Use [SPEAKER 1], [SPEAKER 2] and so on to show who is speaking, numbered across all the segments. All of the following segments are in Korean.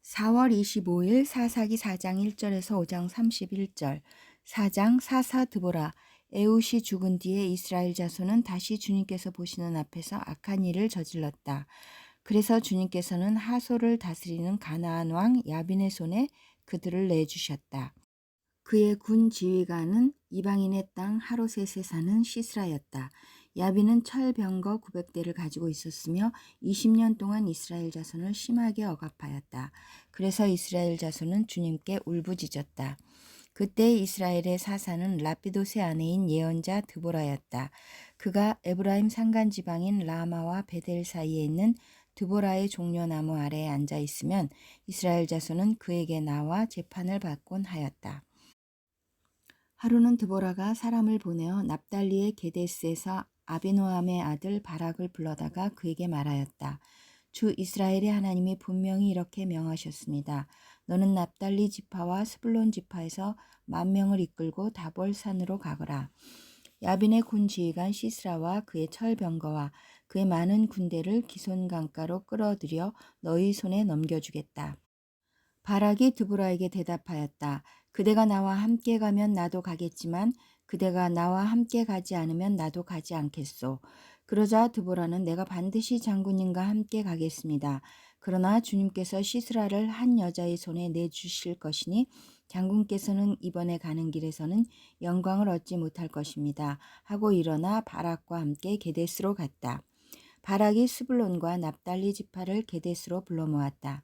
[SPEAKER 1] 4월 25일 사사기 4장 1절에서 5장 31절 4장 사사 드보라 에훗이 죽은 뒤에 이스라엘 자손은 다시 주님께서 보시는 앞에서 악한 일을 저질렀다. 그래서 주님께서는 하솔을 다스리는 가나안 왕 야빈의 손에 그들을 내주셨다. 그의 군 지휘관은 이방인의 땅 하롯셋에 사는 시스라였다. 야빈은 철병거 900대를 가지고 있었으며 20년 동안 이스라엘 자손을 심하게 억압하였다. 그래서 이스라엘 자손은 주님께 울부짖었다. 그때 이스라엘의 사사는 라피도스의 아내인 예언자 드보라였다. 그가 에브라임 산간 지방인 라마와 베델 사이에 있는 드보라의 종려나무 아래에 앉아 있으면 이스라엘 자손은 그에게 나와 재판을 받곤 하였다. 하루는 드보라가 사람을 보내어 납달리의 게데스에서 아비노함의 아들 바락을 불러다가 그에게 말하였다. 주 이스라엘의 하나님이 분명히 이렇게 명하셨습니다. 너는 납달리 지파와 스불론 지파에서 10,000명을 이끌고 다볼산으로 가거라. 야빈의 군 지휘관 시스라와 그의 철병거와 그의 많은 군대를 기손 강가로 끌어들여 너희 손에 넘겨주겠다. 바락이 드보라에게 대답하였다. 그대가 나와 함께 가면 나도 가겠지만 그대가 나와 함께 가지 않으면 나도 가지 않겠소. 그러자 드보라는 내가 반드시 장군님과 함께 가겠습니다. 그러나 주님께서 시스라를 한 여자의 손에 내주실 것이니 장군께서는 이번에 가는 길에서는 영광을 얻지 못할 것입니다. 하고 일어나 바락과 함께 게데스로 갔다. 바락이 스불론과 납달리 지파를 게데스로 불러 모았다.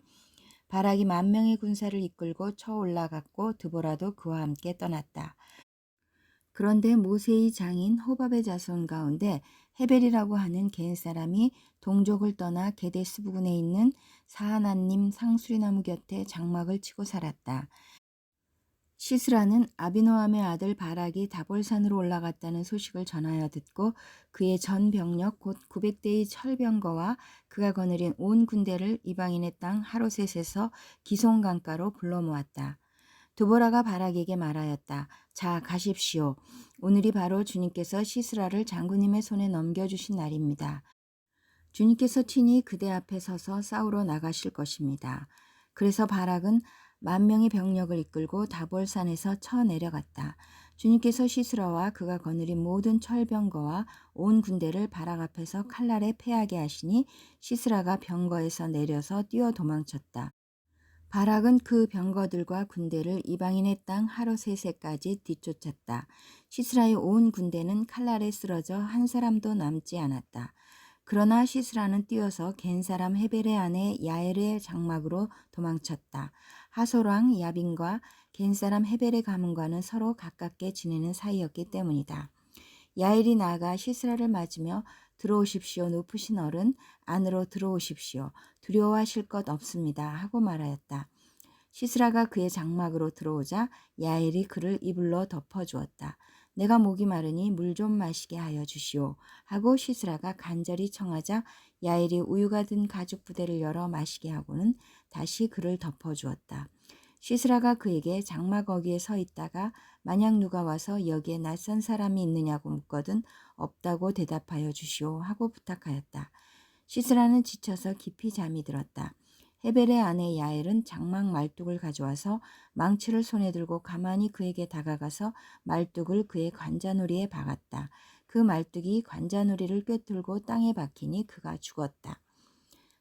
[SPEAKER 1] 바락이 10,000명의 군사를 이끌고 쳐 올라갔고 드보라도 그와 함께 떠났다. 그런데 모세의 장인 호밥의 자손 가운데 헤벨이라고 하는 겐 사람이 동족을 떠나 게데스 부근에 있는 사하나님 상수리나무 곁에 장막을 치고 살았다. 시스라는 아비노함의 아들 바락이 다볼산으로 올라갔다는 소식을 전하여 듣고 그의 전 병력 곧 900대의 철병거와 그가 거느린 온 군대를 이방인의 땅 하롯셋에서 기손 강가로 불러 모았다. 드보라가 바락에게 말하였다. 자, 가십시오. 오늘이 바로 주님께서 시스라를 장군님의 손에 넘겨주신 날입니다. 주님께서 친히 그대 앞에 서서 싸우러 나가실 것입니다. 그래서 바락은 10,000명의 병력을 이끌고 다볼산에서 쳐 내려갔다. 주님께서 시스라와 그가 거느린 모든 철병거와 온 군대를 바락 앞에서 칼날에 패하게 하시니 시스라가 병거에서 내려서 뛰어 도망쳤다. 바락은 그 병거들과 군대를 이방인의 땅 하롯셋에까지 뒤쫓았다. 시스라의 온 군대는 칼날에 쓰러져 한 사람도 남지 않았다. 그러나 시스라는 뛰어서 겐 사람 헤벨의 아내 야엘의 장막으로 도망쳤다. 하솔왕 야빈과 겐 사람 헤벨의 가문과는 서로 가깝게 지내는 사이였기 때문이다. 야엘이 나아가 시스라를 맞으며 들어오십시오. 높으신 어른 안으로 들어오십시오. 두려워하실 것 없습니다. 하고 말하였다. 시스라가 그의 장막으로 들어오자 야엘이 그를 이불로 덮어주었다. 내가 목이 마르니 물 좀 마시게 하여 주시오. 하고 시스라가 간절히 청하자 야엘이 우유가 든 가죽 부대를 열어 마시게 하고는 다시 그를 덮어주었다. 시스라가 그에게 장막 거기에 서 있다가 만약 누가 와서 여기에 낯선 사람이 있느냐고 묻거든 없다고 대답하여 주시오 하고 부탁하였다. 시스라는 지쳐서 깊이 잠이 들었다. 헤벨의 아내 야엘은 장막 말뚝을 가져와서 망치를 손에 들고 가만히 그에게 다가가서 말뚝을 그의 관자놀이에 박았다. 그 말뚝이 관자놀이를 꿰뚫고 땅에 박히니 그가 죽었다.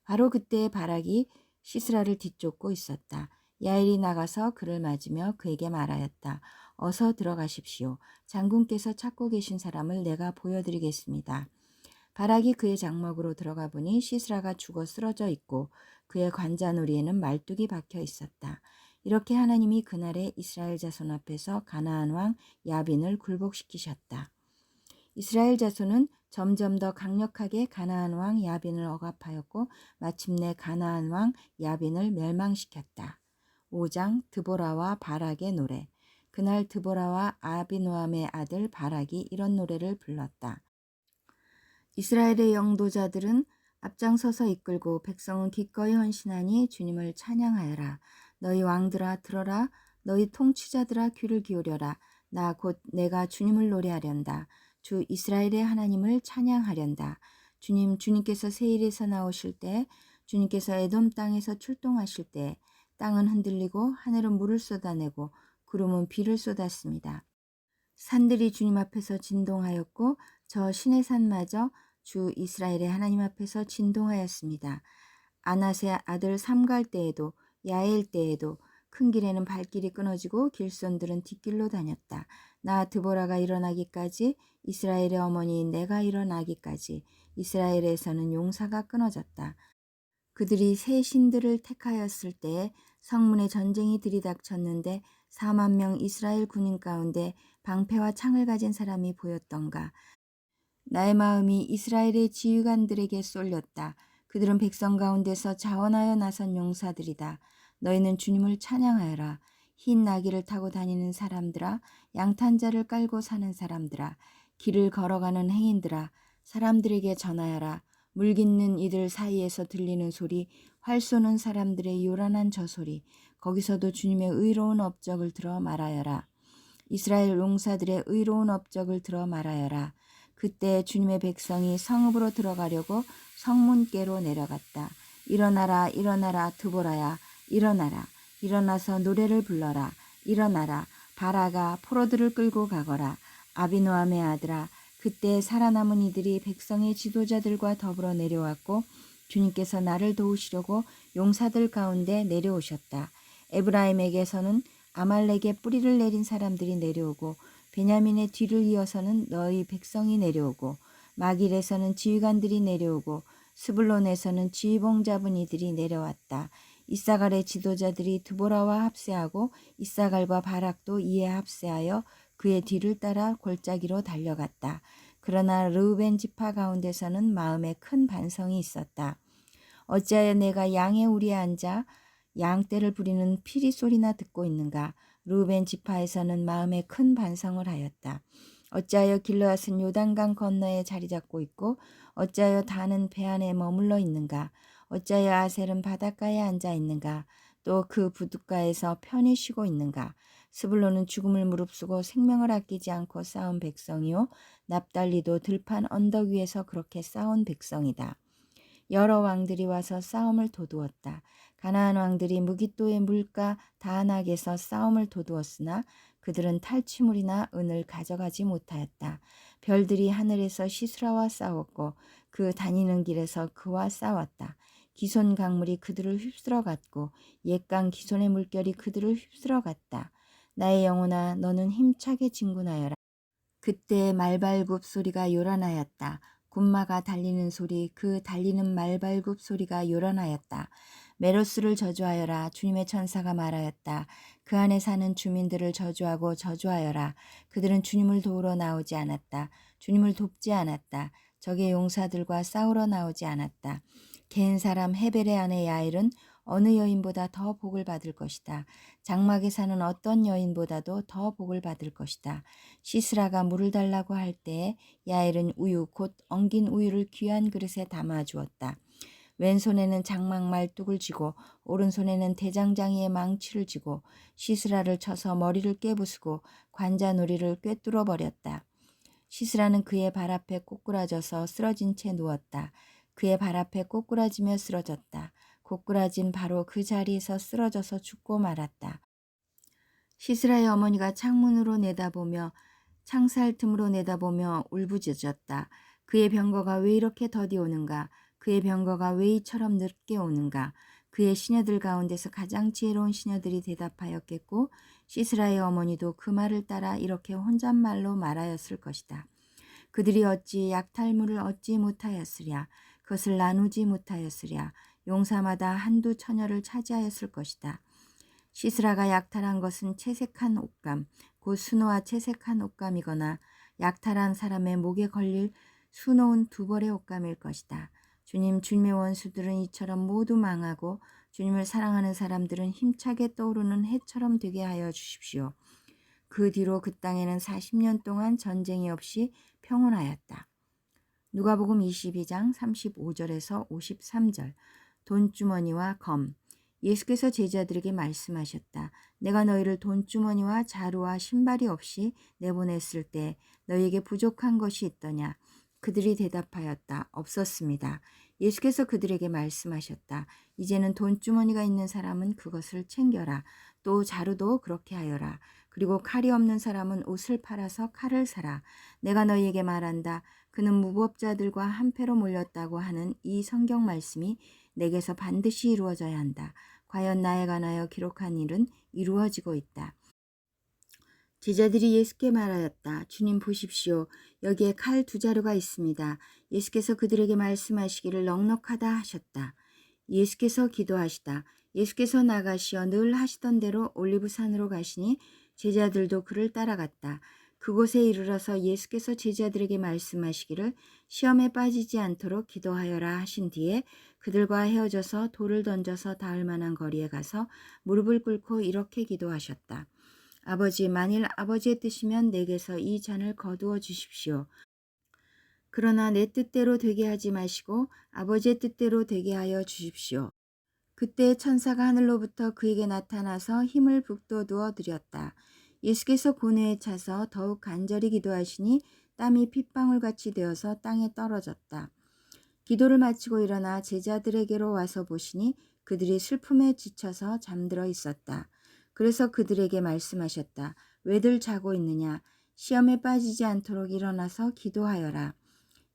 [SPEAKER 1] 바로 그때 바락이 시스라를 뒤쫓고 있었다. 야엘이 나가서 그를 맞으며 그에게 말하였다. 어서 들어가십시오. 장군께서 찾고 계신 사람을 내가 보여드리겠습니다. 바락이 그의 장막으로 들어가 보니 시스라가 죽어 쓰러져 있고 그의 관자놀이에는 말뚝이 박혀 있었다. 이렇게 하나님이 그날에 이스라엘 자손 앞에서 가나안 왕 야빈을 굴복시키셨다. 이스라엘 자손은 점점 더 강력하게 가나안 왕 야빈을 억압하였고 마침내 가나안 왕 야빈을 멸망시켰다. 5장 드보라와 바락의 노래. 그날 드보라와 아비노함의 아들 바락이 이런 노래를 불렀다. 이스라엘의 영도자들은 앞장서서 이끌고 백성은 기꺼이 헌신하니 주님을 찬양하여라. 너희 왕들아 들어라. 너희 통치자들아 귀를 기울여라. 나 곧 내가 주님을 노래하련다. 주 이스라엘의 하나님을 찬양하련다. 주님께서 세일에서 나오실 때, 주님께서 에돔 땅에서 출동하실 때, 땅은 흔들리고 하늘은 물을 쏟아내고 구름은 비를 쏟았습니다. 산들이 주님 앞에서 진동하였고 저 시내 산마저 주 이스라엘의 하나님 앞에서 진동하였습니다. 아낫의 아들 삼갈 때에도 야엘 때에도 큰 길에는 발길이 끊어지고 길손들은 뒷길로 다녔다. 나 드보라가 일어나기까지 이스라엘의 어머니인 내가 일어나기까지 이스라엘에서는 용사가 끊어졌다. 그들이 새 신들을 택하였을 때에 성문에 전쟁이 들이닥쳤는데 4만 명 이스라엘 군인 가운데 방패와 창을 가진 사람이 보였던가. 나의 마음이 이스라엘의 지휘관들에게 쏠렸다. 그들은 백성 가운데서 자원하여 나선 용사들이다. 너희는 주님을 찬양하여라. 흰 나귀를 타고 다니는 사람들아, 양탄자를 깔고 사는 사람들아, 길을 걸어가는 행인들아, 사람들에게 전하여라. 물 깃는 이들 사이에서 들리는 소리, 활 쏘는 사람들의 요란한 저 소리, 거기서도 주님의 의로운 업적을 들어 말하여라. 이스라엘 용사들의 의로운 업적을 들어 말하여라. 그때 주님의 백성이 성읍으로 들어가려고 성문께로 내려갔다. 일어나라 일어나라 드보라야 일어나라. 일어나서 노래를 불러라. 일어나라. 바라가 포로들을 끌고 가거라. 아비노함의 아들아. 그때 살아남은 이들이 백성의 지도자들과 더불어 내려왔고 주님께서 나를 도우시려고 용사들 가운데 내려오셨다. 에브라임에게서는 아말렉의 뿌리를 내린 사람들이 내려오고 베냐민의 뒤를 이어서는 너희 백성이 내려오고 마길에서는 지휘관들이 내려오고 스불론에서는 지휘봉 잡은 이들이 내려왔다. 이사갈의 지도자들이 드보라와 합세하고 이사갈과 바락도 이에 합세하여 그의 뒤를 따라 골짜기로 달려갔다. 그러나 르우벤 지파 가운데서는 마음에 큰 반성이 있었다. 어찌하여 내가 양의 우리에 앉아 양떼를 부리는 피리 소리나 듣고 있는가? 르우벤 지파에서는 마음에 큰 반성을 하였다. 어찌하여 길르앗은 요단강 건너에 자리 잡고 있고 어찌하여 단은 배 안에 머물러 있는가? 어찌하여 아셀은 바닷가에 앉아 있는가? 또 그 부둣가에서 편히 쉬고 있는가? 스불론은 죽음을 무릅쓰고 생명을 아끼지 않고 싸운 백성이요 납달리도 들판 언덕 위에서 그렇게 싸운 백성이다. 여러 왕들이 와서 싸움을 도두었다. 가나안 왕들이 무깃도의 물가 다낙에서 싸움을 도두었으나 그들은 탈취물이나 은을 가져가지 못하였다. 별들이 하늘에서 시스라와 싸웠고 그 다니는 길에서 그와 싸웠다. 기손 강물이 그들을 휩쓸어 갔고 옛강 기손의 물결이 그들을 휩쓸어 갔다. 나의 영혼아 너는 힘차게 진군하여라. 그때 말발굽 소리가 요란하였다. 군마가 달리는 소리, 그 달리는 말발굽 소리가 요란하였다. 메로스를 저주하여라. 주님의 천사가 말하였다. 그 안에 사는 주민들을 저주하고 저주하여라. 그들은 주님을 도우러 나오지 않았다. 주님을 돕지 않았다. 적의 용사들과 싸우러 나오지 않았다. 겐 사람 헤벨의 아내 야엘은 어느 여인보다 더 복을 받을 것이다. 장막에 사는 어떤 여인보다도 더 복을 받을 것이다. 시스라가 물을 달라고 할 때에 야엘은 우유 곧 엉긴 우유를 귀한 그릇에 담아 주었다. 왼손에는 장막 말뚝을 쥐고 오른손에는 대장장이의 망치를 쥐고 시스라를 쳐서 머리를 깨부수고 관자놀이를 꿰뚫어 버렸다. 시스라는 그의 발 앞에 꼬꾸라져서 쓰러진 채 누웠다. 그의 발 앞에 꼬꾸라지며 쓰러졌다. 꼬꾸라진 바로 그 자리에서 쓰러져서 죽고 말았다. 시스라의 어머니가 창문으로 내다보며 창살 틈으로 내다보며 울부짖었다. 그의 병거가 왜 이렇게 더디 오는가? 그의 병거가 왜 이처럼 늦게 오는가? 그의 시녀들 가운데서 가장 지혜로운 시녀들이 대답하였겠고 시스라의 어머니도 그 말을 따라 이렇게 혼잣말로 말하였을 것이다. 그들이 어찌 약탈물을 얻지 못하였으랴. 그것을 나누지 못하였으랴. 용사마다 한두 처녀를 차지하였을 것이다. 시스라가 약탈한 것은 채색한 옷감, 곧 수노와 채색한 옷감이거나 약탈한 사람의 목에 걸릴 수놓은 두 벌의 옷감일 것이다. 주님의 원수들은 이처럼 모두 망하고 주님을 사랑하는 사람들은 힘차게 떠오르는 해처럼 되게 하여 주십시오. 그 뒤로 그 땅에는 40년 동안 전쟁이 없이 평온하였다. 누가복음 22장 35절에서 53절. 돈주머니와 검. 예수께서 제자들에게 말씀하셨다. 내가 너희를 돈주머니와 자루와 신발이 없이 내보냈을 때 너희에게 부족한 것이 있더냐? 그들이 대답하였다. 없었습니다. 예수께서 그들에게 말씀하셨다. 이제는 돈주머니가 있는 사람은 그것을 챙겨라. 또 자루도 그렇게 하여라. 그리고 칼이 없는 사람은 옷을 팔아서 칼을 사라. 내가 너희에게 말한다. 그는 무법자들과 한패로 몰렸다고 하는 이 성경 말씀이 내게서 반드시 이루어져야 한다. 과연 나에 관하여 기록한 일은 이루어지고 있다. 제자들이 예수께 말하였다. 주님 보십시오. 여기에 칼 2자루가 있습니다. 예수께서 그들에게 말씀하시기를 넉넉하다 하셨다. 예수께서 기도하시다. 예수께서 나가시어 늘 하시던 대로 올리브산으로 가시니 제자들도 그를 따라갔다. 그곳에 이르러서 예수께서 제자들에게 말씀하시기를 시험에 빠지지 않도록 기도하여라 하신 뒤에 그들과 헤어져서 돌을 던져서 닿을 만한 거리에 가서 무릎을 꿇고 이렇게 기도하셨다. 아버지, 만일 아버지의 뜻이면 내게서 이 잔을 거두어 주십시오. 그러나 내 뜻대로 되게 하지 마시고 아버지의 뜻대로 되게 하여 주십시오. 그때 천사가 하늘로부터 그에게 나타나서 힘을 북돋우어 드렸다. 예수께서 고뇌에 차서 더욱 간절히 기도하시니 땀이 핏방울같이 되어서 땅에 떨어졌다. 기도를 마치고 일어나 제자들에게로 와서 보시니 그들이 슬픔에 지쳐서 잠들어 있었다. 그래서 그들에게 말씀하셨다. 왜들 자고 있느냐? 시험에 빠지지 않도록 일어나서 기도하여라.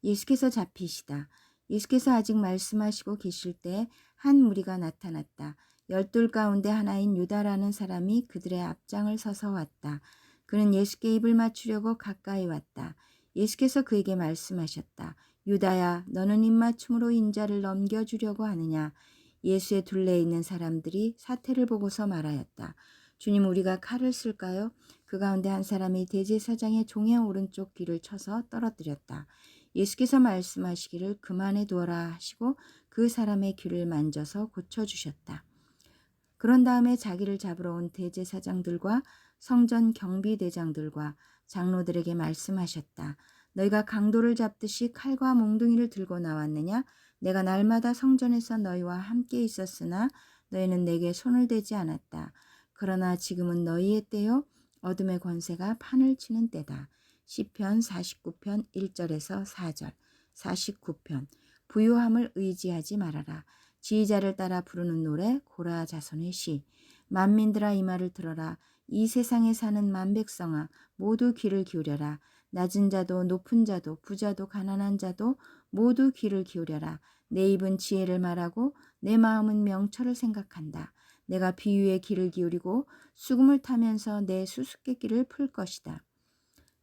[SPEAKER 1] 예수께서 잡히시다. 예수께서 아직 말씀하시고 계실 때 한 무리가 나타났다. 12 가운데 하나인 유다라는 사람이 그들의 앞장을 서서 왔다. 그는 예수께 입을 맞추려고 가까이 왔다. 예수께서 그에게 말씀하셨다. 유다야, 너는 입맞춤으로 인자를 넘겨주려고 하느냐? 예수의 둘레에 있는 사람들이 사태를 보고서 말하였다. 주님, 우리가 칼을 쓸까요? 그 가운데 한 사람이 대제사장의 종의 오른쪽 귀를 쳐서 떨어뜨렸다. 예수께서 말씀하시기를 그만해 두어라 하시고 그 사람의 귀를 만져서 고쳐주셨다. 그런 다음에 자기를 잡으러 온 대제사장들과 성전 경비대장들과 장로들에게 말씀하셨다. 너희가 강도를 잡듯이 칼과 몽둥이를 들고 나왔느냐? 내가 날마다 성전에서 너희와 함께 있었으나 너희는 내게 손을 대지 않았다. 그러나 지금은 너희의 때요 어둠의 권세가 판을 치는 때다. 시편 49편 1절에서 4절. 49편 부유함을 의지하지 말아라. 지휘자를 따라 부르는 노래 고라 자손의 시. 만민들아 이 말을 들어라. 이 세상에 사는 만백성아 모두 귀를 기울여라. 낮은 자도 높은 자도 부자도 가난한 자도 모두 귀를 기울여라. 내 입은 지혜를 말하고 내 마음은 명철을 생각한다. 내가 비유에 귀를 기울이고 수금을 타면서 내 수수께끼를 풀 것이다.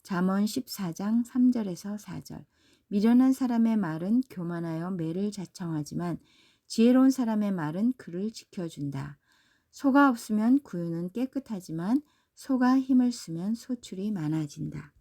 [SPEAKER 1] 잠언 14장 3절에서 4절. 미련한 사람의 말은 교만하여 매를 자청하지만 지혜로운 사람의 말은 그를 지켜준다. 소가 없으면 구유는 깨끗하지만 소가 힘을 쓰면 소출이 많아진다.